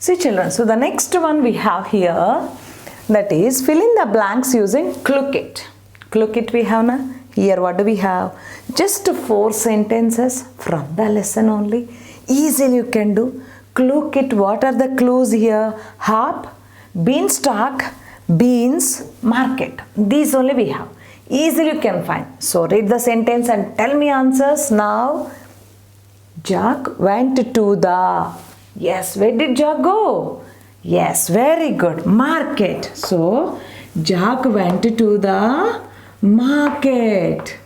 See children, so the next one we have here, that is fill in the blanks using Clook It. Clook It we have na? Here what do we have? Just 4 sentences from the lesson only. Easily you can do. Clook It, what are the clues here? Harp, beanstalk, beans, market. These only we have. Easily you can find. So read the sentence and tell me answers now. Jack went to the, yes, where did Jack go? Yes, very good, market. So Jack went to the market.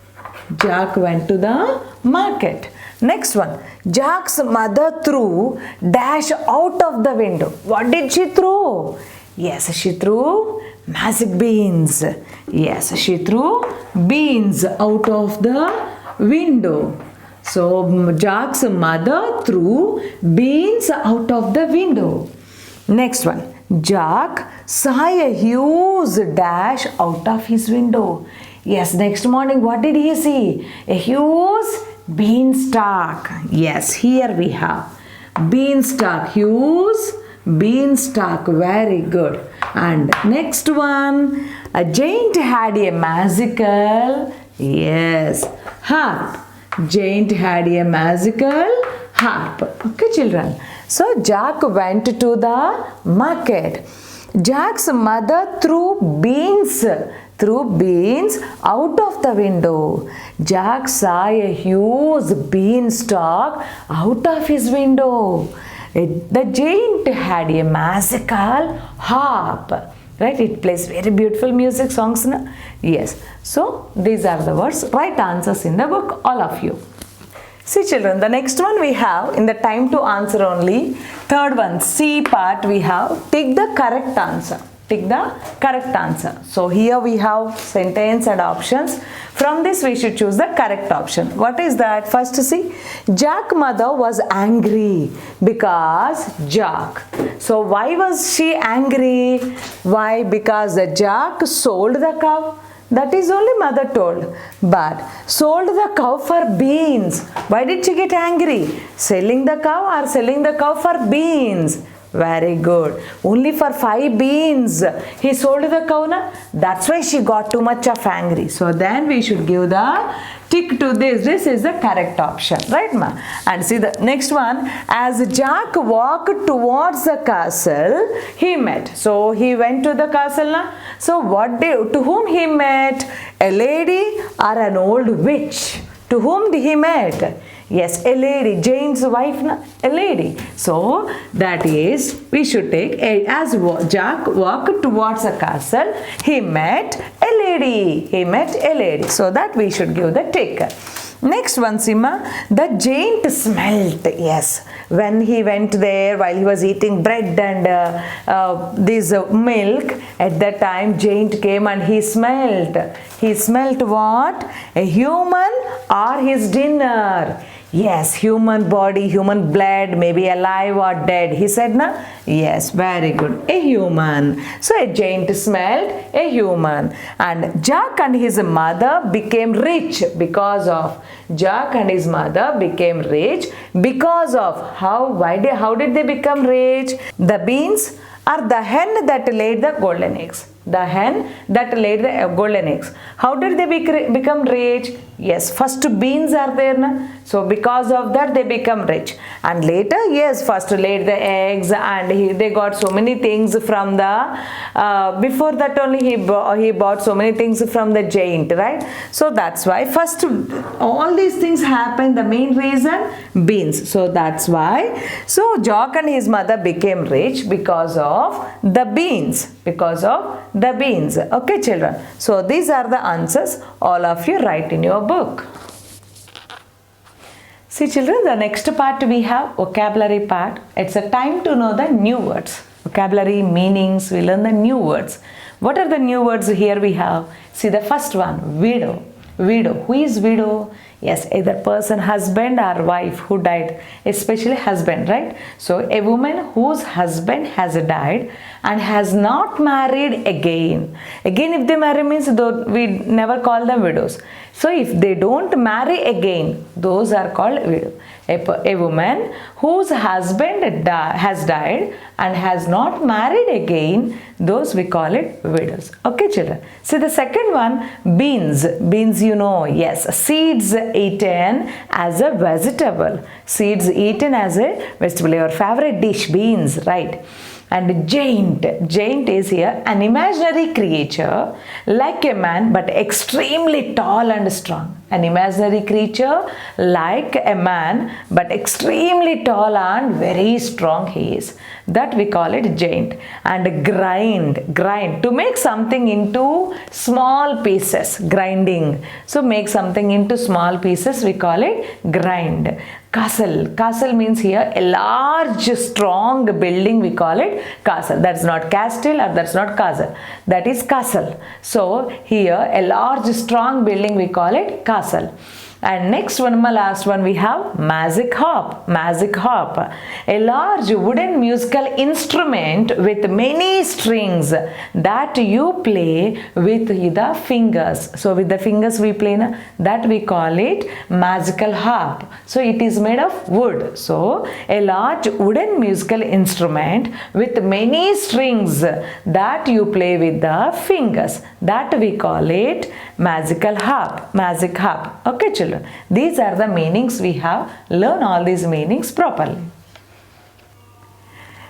Jack went to the market. Next one, Jack's mother threw dash out of the window. What did she throw? Yes, she threw magic beans. Yes, she threw beans out of the window. So Jack's mother threw beans out of the window. Next one, Jack saw a huge dash out of his window. Yes, next morning what did he see? A huge beanstalk. Yes, here we have beanstalk, huge beanstalk, very good. And next one, a giant had a magical, yes, harp. Giant had a magical harp. Okay children. So Jack went to the market. Jack's mother threw beans out of the window. Jack saw a huge beanstalk out of his window. The giant had a magical harp. Right? It plays very beautiful music songs. Na? Yes. So these are the words. Write answers in the book, all of you. See children, the next one we have in the time to answer only. Third one, C part we have. Take the correct answer. Take the correct answer. So here we have sentence and options. From this we should choose the correct option. What is that? First see, Jack's mother was angry because Jack. So why was she angry? Why? Because the Jack sold the cow. That is only mother told. But sold the cow for beans. Why did she get angry? Selling the cow or selling the cow for beans? Very good. Only for 5 beans he sold the cow. Na? That's why she got too much of angry. So then we should give the tick to this. This is the correct option. Right ma? And see the next one. As Jack walked towards the castle, he met. So he went to the castle. Na? So to whom he met? A lady or an old witch? To whom he met? Yes, a lady, Jane's wife, a lady. So that is, we should take, as Jack walked towards a castle, he met a lady. He met a lady. So that we should give the tick. Next one, Sima, the giant smelt. Yes, when he went there while he was eating bread and this milk, at that time giant came and he smelt. He smelt what? A human or his dinner. Yes, human body, human blood, maybe alive or dead. He said, na? Yes, very good. A human. So a giant smelled a human. And Jack and his mother became rich because of. Jack and his mother became rich because of. How did they become rich? The beans or the hen that laid the golden eggs. The hen that laid the golden eggs. How did they become rich? Yes, first beans are there. Na? So because of that they become rich. And later, yes, first laid the eggs and they got so many things from the, before that only he bought so many things from the giant, right? So that's why first all these things happen, the main reason, beans. So that's why. So Jack and his mother became rich because of the beans. Because of the beans. Okay children. So these are the answers. All of you write in your book. See children, the next part we have vocabulary part. It's a time to know the new words. Vocabulary, meanings, we learn the new words. What are the new words here we have? See the first one, widow. Widow. Who is widow? Yes, either person, husband or wife who died, especially husband, right? So a woman whose husband has died and has not married again. Again, if they marry means we never call them widows. So if they don't marry again, those are called widow. A woman whose husband has died and has not married again, those we call it widows. Okay, children. See the second one, beans. Beans, you know, yes, seeds eaten as a vegetable. Seeds eaten as a vegetable. Your favorite dish, beans, right? And giant. Giant is here an imaginary creature like a man but extremely tall and strong. An imaginary creature like a man but extremely tall and very strong he is. That we call it giant. And grind. To make something into small pieces. Grinding. So make something into small pieces, we call it grind. Castle means here a large strong building, we call it castle. That's not castle or that's not castle. That is castle. So here a large strong building, we call it castle. And next one, my last one, we have magic harp. A large wooden musical instrument with many strings that you play with the fingers. So with the fingers we play, that we call it magical harp. So it is made of wood. So a large wooden musical instrument with many strings that you play with the fingers, that we call it magical harp. Okay, children. These are the meanings we have. Learn all these meanings properly.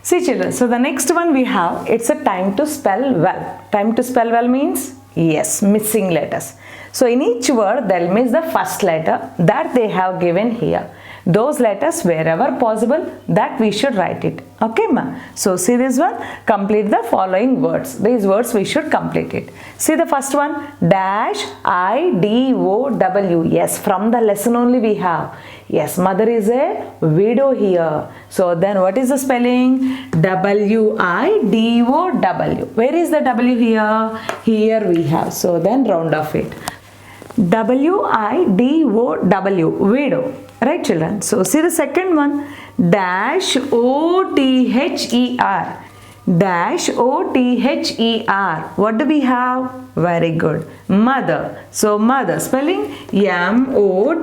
See, children, so the next one we have, it's a time to spell well. Time to spell well means, yes, missing letters. So in each word they'll miss the first letter that they have given here. Those letters wherever possible, that we should write it. Okay, ma? So see this one, complete the following words. These words we should complete it. See the first one, dash I-D-O-W. Yes, from the lesson only we have. Yes, mother is a widow here. So then what is the spelling? W-I-D-O-W. Where is the W here? Here we have. So then round off it. W-I-D-O-W, widow. Right, children? So see the second one, dash O-T-H-E-R. Dash O-T-H-E-R. What do we have? Very good. Mother. So mother, spelling M-O-T-H-E-R.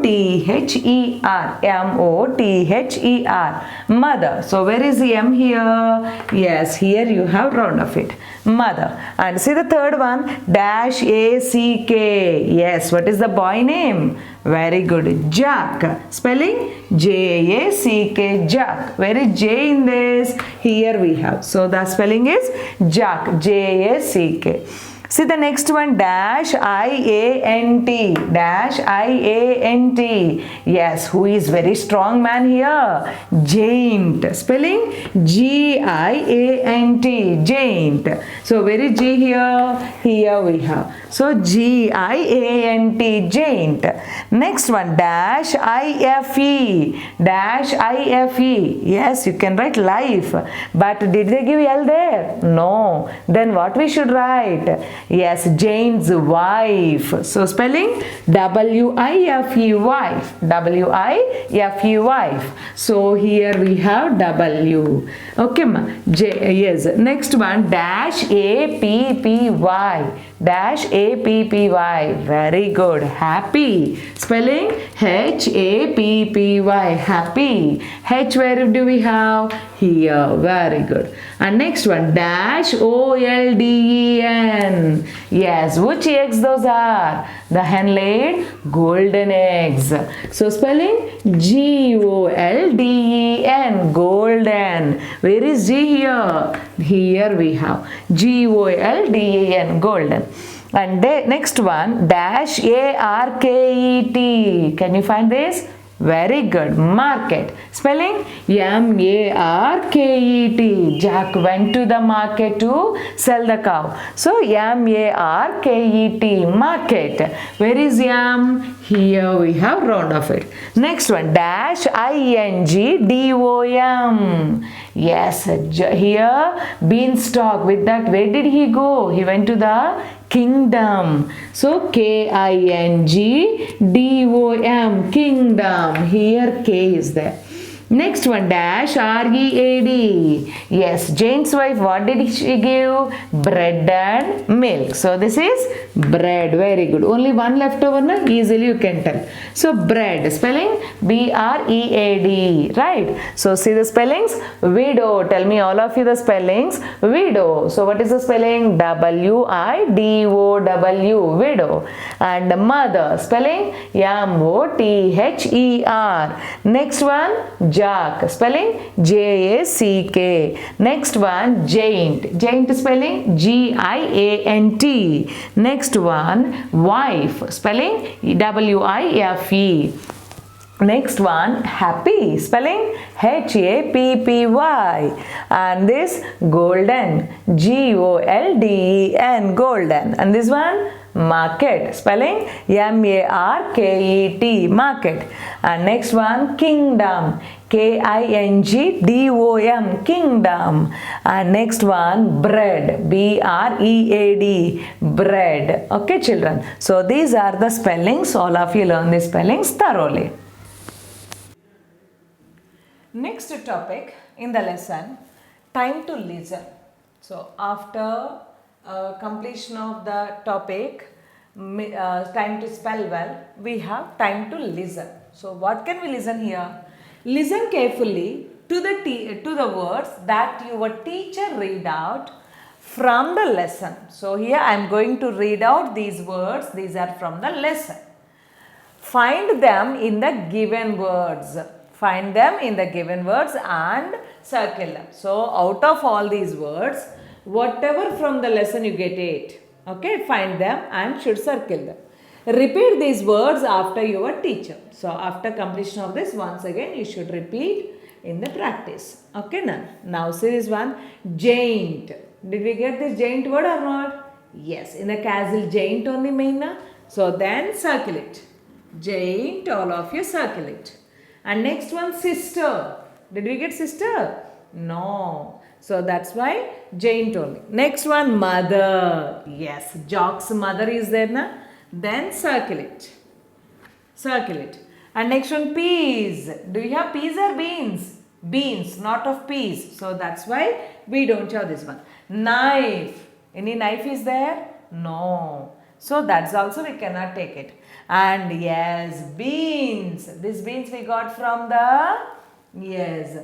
M-O-T-H-E-R. Mother. So where is the M here? Yes, here you have round of it. Mother. And see the third one, dash A-C-K. Yes, what is the boy name? Very good. Jack. Spelling J-A-C-K. Jack. Where is J in this? Here we have. So the spelling is Jack. J-A-C-K. See the next one, dash I-A-N-T. Dash I-A-N-T. Yes, who is very strong man here? Giant. Spelling G-I-A-N-T. Giant. So where is G here? Here we have. So G-I-A-N-T. Giant. Next one, dash I-F-E. Dash I-F-E. Yes, you can write life. But did they give L there? No. Then what we should write? Yes, Jane's wife. So spelling W-I-F-E, wife. W-I-F-E, wife. So here we have W. Okay, ma. Yes. Next one, dash A-P-P-Y. Dash A-P-P-Y. Very good. Happy. Spelling H-A-P-P-Y. Happy. H where do we have? Here. Very good. And next one, dash O-L-D-E-N. Yes, which eggs those are? The hen laid golden eggs. So spelling G-O-L-D-E-N. Golden. Where is G here? Here we have G-O-L-D-E-N. Golden. And next one, dash A-R-K-E-T. Can you find this? Very good. Market. Spelling M-A-R-K-E-T. Jack went to the market to sell the cow. So M-A-R-K-E-T. Market. Where is M? Here we have round of it. Next one, dash I-N-G-D-O-M. Yes, here beanstalk. With that, where did he go? He went to the kingdom. So K-I-N-G-D-O-M. Kingdom. Here K is there. Next one, dash R-E-A-D. Yes, Jane's wife, what did she give? Bread and milk. So this is bread. Very good. Only one left over, na? Easily you can tell. So bread, spelling B-R-E-A-D. Right? So see the spellings? Widow. Tell me all of you the spellings. Widow. So what is the spelling? W-I-D-O-W. Widow. And mother. Spelling M-O-T-H-E-R. Next one, Jack, spelling J-A-C-K. Next one, Giant. Giant spelling G-I-A-N-T. Next one, wife, spelling W-I-F-E. Next one, happy, spelling H-A-P-P-Y. And this, golden, G-O-L-D-E-N, golden. And this one, market, spelling M-A-R-K-E-T, market. And next one, kingdom, K-I-N-G-D-O-M, kingdom. And next one, bread, B-R-E-A-D, bread. Okay, children. So these are the spellings. All of you learn the spellings thoroughly. Next topic in the lesson, time to listen. So after completion of the topic, time to spell well, we have time to listen. So what can we listen here? Listen carefully to the words that your teacher read out from the lesson. So here I am going to read out these words. These are from the lesson. Find them in the given words. Find them in the given words and circle them. So out of all these words, whatever from the lesson you get it. Okay, find them and should circle them. Repeat these words after your teacher. So after completion of this, once again you should repeat in the practice. Okay, now see this one, giant. Did we get this giant word or not? Yes, in the castle giant only main. So then circle it. Giant, all of you circle it. And next one, sister. Did we get sister? No. So that's why giant only. Next one, mother. Yes, Jock's mother is there, na? Then circle it. Circle it. And next one, peas. Do you have peas or beans? Beans, not of peas. So that's why we don't have this one. Knife. Any knife is there? No. So that's also we cannot take it. And yes, beans. These beans we got from the, yes,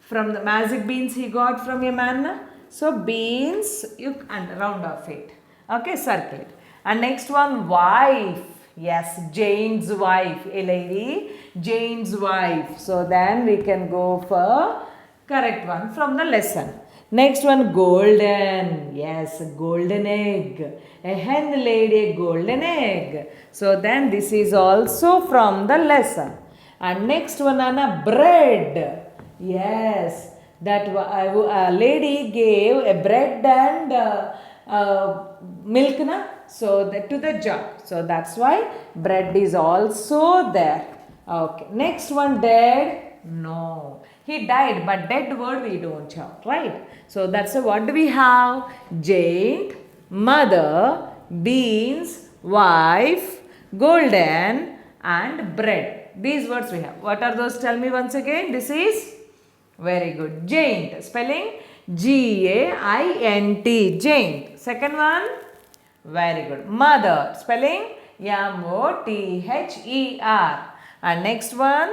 from the magic beans he got from a man. So beans, you and round off it. Okay, circle it. And next one, wife. Yes, Jane's wife. A lady, Jane's wife. So then we can go for correct one from the lesson. Next one, golden. Yes, golden egg. A hen laid a golden egg. So then this is also from the lesson. And next one, Anna, bread. Yes, that lady gave a bread and milk, na? So that to the jug. So that's why bread is also there. Okay. Next one, dead. No. He died, but dead word we don't have, right? So that's what do we have? Giant, mother, beans, wife, golden, and bread. These words we have. What are those? Tell me once again. This is very good. Giant. Spelling G-A-I-N-T. Giant. Second one. Very good. Mother. Spelling M-O-T-H-E-R. And next one.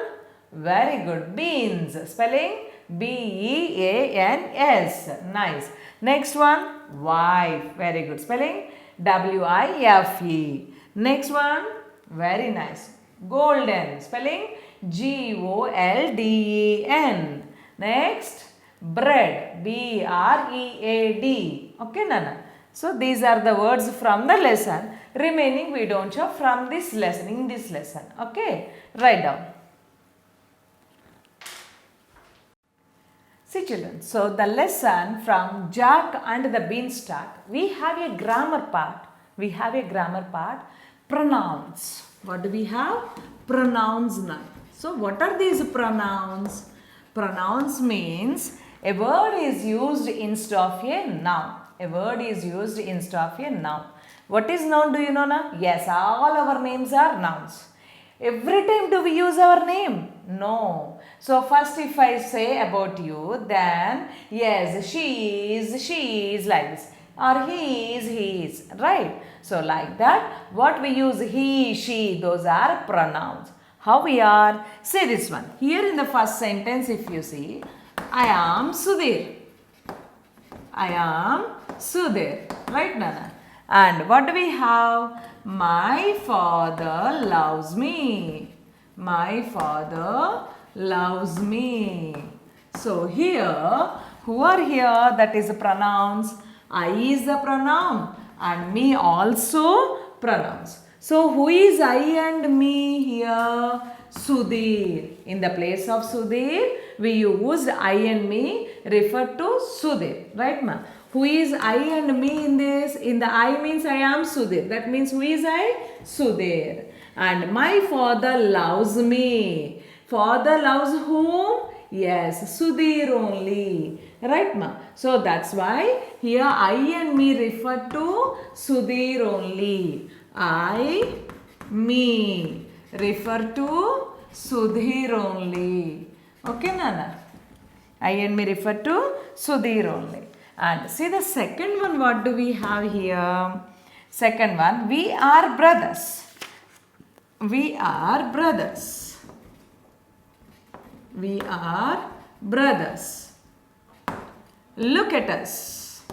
Very good. Beans. Spelling B-E-A-N-S. Nice. Next one. Wife. Very good. Spelling W-I-F-E. Next one. Very nice. Golden. Spelling G-O-L-D-E-N. Next. Bread. B-R-E-A-D. Okay, Nana. So these are the words from the lesson. Remaining we don't have from this lesson, in this lesson. Okay. Write down. See children, so the lesson from Jack and the Beanstalk, we have a grammar part. We have a grammar part. Pronouns. What do we have? Pronouns now. So what are these pronouns? Pronouns means a word is used instead of a noun. A word is used instead of a noun. What is noun, do you know now? Yes, all our names are nouns. Every time do we use our name? No. So first if I say about you, then yes, she is like this. Or he is, right? So like that, what we use he, she, those are pronouns. How we are? Say this one. Here in the first sentence, if you see, I am Sudhir. I am Sudhir. Right, Nana? And what do we have? My father loves me. My father loves me. So here, who are here? That is the pronouns. I is the pronoun and me also pronouns. So who is I and me here? Sudhir. In the place of Sudhir, we used I and me refer to Sudhir. Right, ma? Who is I and me in this? In the I means I am Sudhir. That means who is I? Sudhir. And my father loves me. Father loves whom? Yes, Sudhir only. Right, ma? So that's why here I and me refer to Sudhir only. I, me refer to Sudhir only. Okay, Nana? I and me refer to Sudhir only. And see the second one, what do we have here? Second one, we are brothers. We are brothers. We are brothers. Look at us.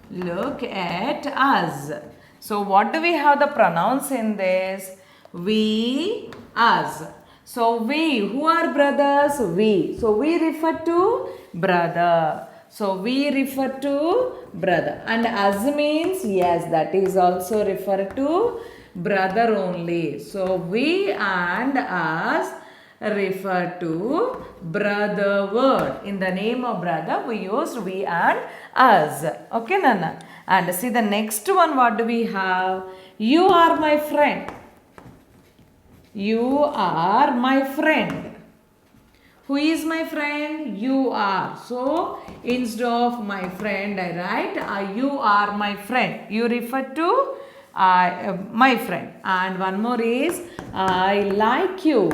Look at us. So what do we have the pronouns in this? We, us. So we, who are brothers? We. So we refer to brother. So we refer to brother. And us means, yes, that is also refer to brother only. So we and us refer to brother word. In the name of brother, we used we and us. Okay, Nana? And see the next one, what do we have? You are my friend. You are my friend. Who is my friend? You are. So, instead of my friend, I write, you are my friend. You refer to my friend. And one more is, I like you.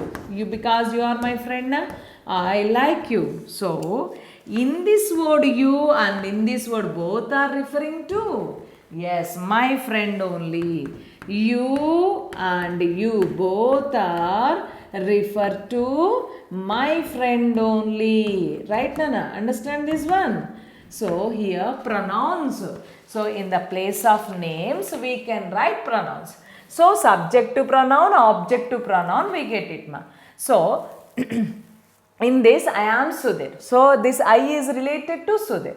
Because you are my friend, I like you. So, in this word you and in this word both are referring to, yes, my friend only. You and you both are refer to my friend only. Right, Nana? Understand this one? So here pronouns. So in the place of names we can write pronouns. So subject to pronoun, object to pronoun, we get it, ma. So in this I am Sudhir. So this I is related to Sudhir.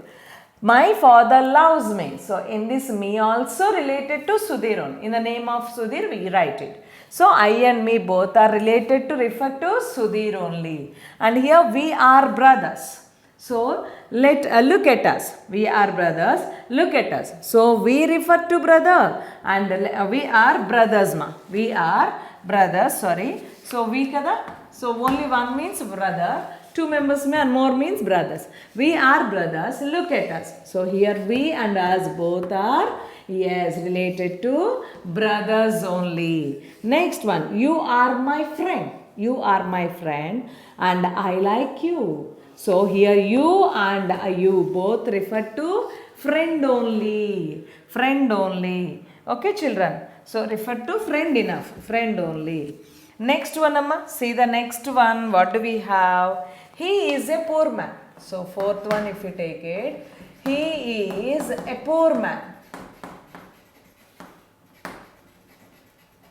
My father loves me. So in this me also related to Sudhir. In the name of Sudhir we write it. So I and me both are related to refer to Sudhir only. And here we are brothers. So let look at us. We are brothers. Look at us. So we refer to brother and we are brothers, ma. We are brothers. Sorry. So we kada. So only one means brother. Two members and more means brothers. We are brothers. Look at us. So here we and us both are, yes, related to brothers only. Next one. You are my friend. You are my friend and I like you. So here you and you both refer to friend only. Friend only. Okay, children. So refer to friend enough. Friend only. Next one, Amma. See the next one. What do we have? He is a poor man. So fourth one, if you take it, he is a poor man.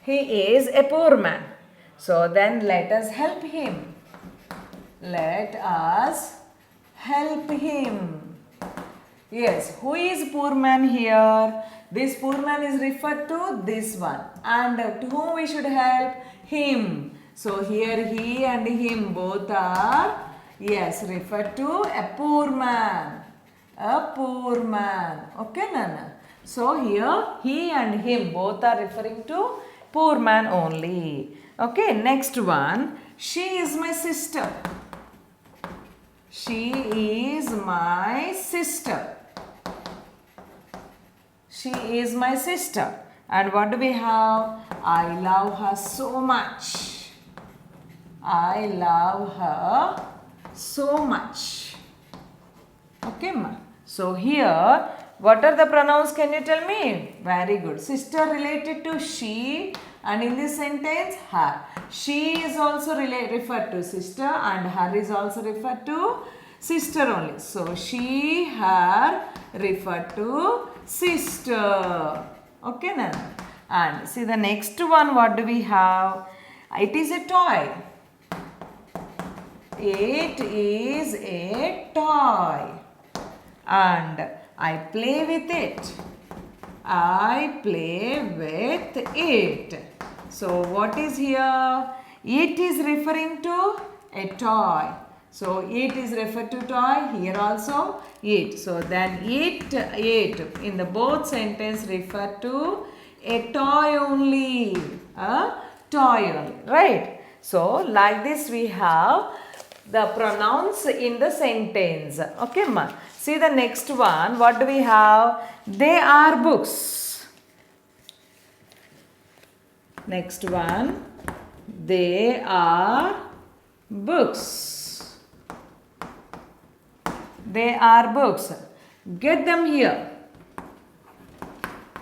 He is a poor man. So then let us help him. Let us help him. Yes, who is poor man here? This poor man is referred to this one. And to whom we should help? Him. So here he and him both are, yes, referred to a poor man. A poor man. Okay, Nana? So here he and him both are referring to poor man only. Okay, next one. She is my sister. She is my sister. She is my sister. And what do we have? I love her so much. I love her so much. Okay, ma. So here, what are the pronouns? Can you tell me? Very good. Sister related to she, and in this sentence, her. She is also referred to sister, and her is also referred to sister only. So she, her referred to sister. Okay, Nana. And see the next one. What do we have? It is a toy. It is a toy. And I play with it. I play with it. So what is here? It is referring to a toy. So it is referred to toy. Here also it. So then it in the both sentence refer to a toy only. A toy only. Right? So like this we have the pronouns in the sentence. Okay, ma. See the next one. What do we have? They are books. Next one. They are books. They are books. Get them here.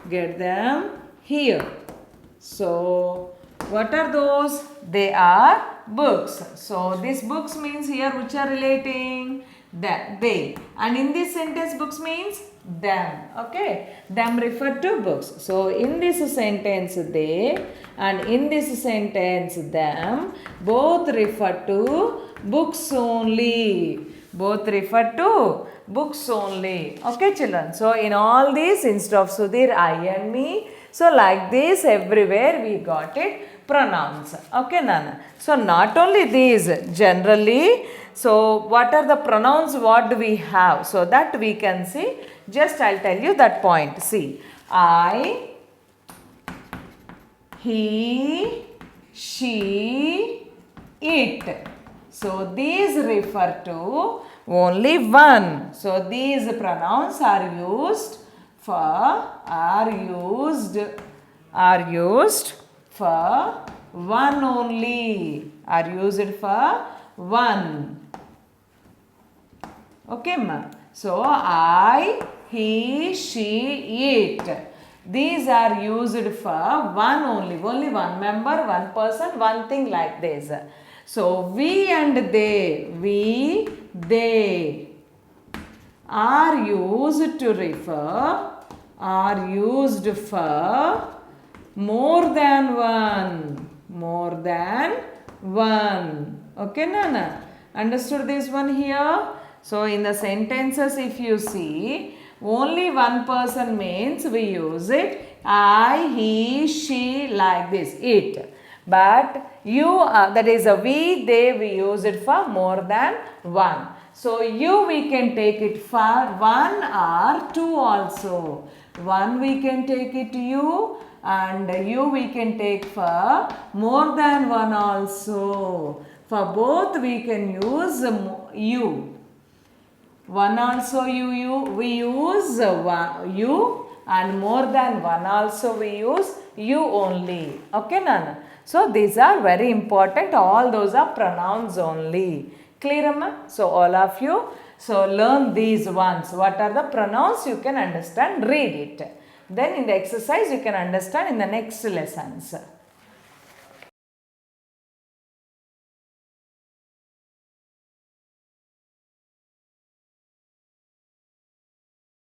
Get them here. So, what are those? They are books. So, these books means here which are relating? They. And in this sentence, books means them. Okay. Them refer to books. So, in this sentence, they, and in this sentence, them, both refer to books only. Both refer to books only. Okay, children. So, in all these, instead of Sudhir, I and me. So, like this, everywhere we got it. Pronouns. Okay, Nana. So, not only these, generally. So, what are the pronouns? What do we have? So, that we can see. Just I'll tell you that point. See, I, he, she, it. So, these refer to only one. So, these pronouns are used for one only. Are used for one. Okay, ma. So, I, he, she, it. These are used for one only. Only one member, one person, one thing like this. So, we and they are used to refer, are used for more than one. Okay, Nana? Understood this one here? So, in the sentences if you see, only one person means we use it. I, he, she, like this, it. But you, that is a we, they, we use it for more than one. So, you we can take it for one or two also. One we can take it you, and you we can take for more than one also. For both we can use you. One also we use you, and more than one also we use you only. Okay, Nana? So, these are very important. All those are pronouns only. Clear, Amma? So, all of you. So, learn these ones. What are the pronouns? You can understand. Read it. Then in the exercise you can understand in the next lessons.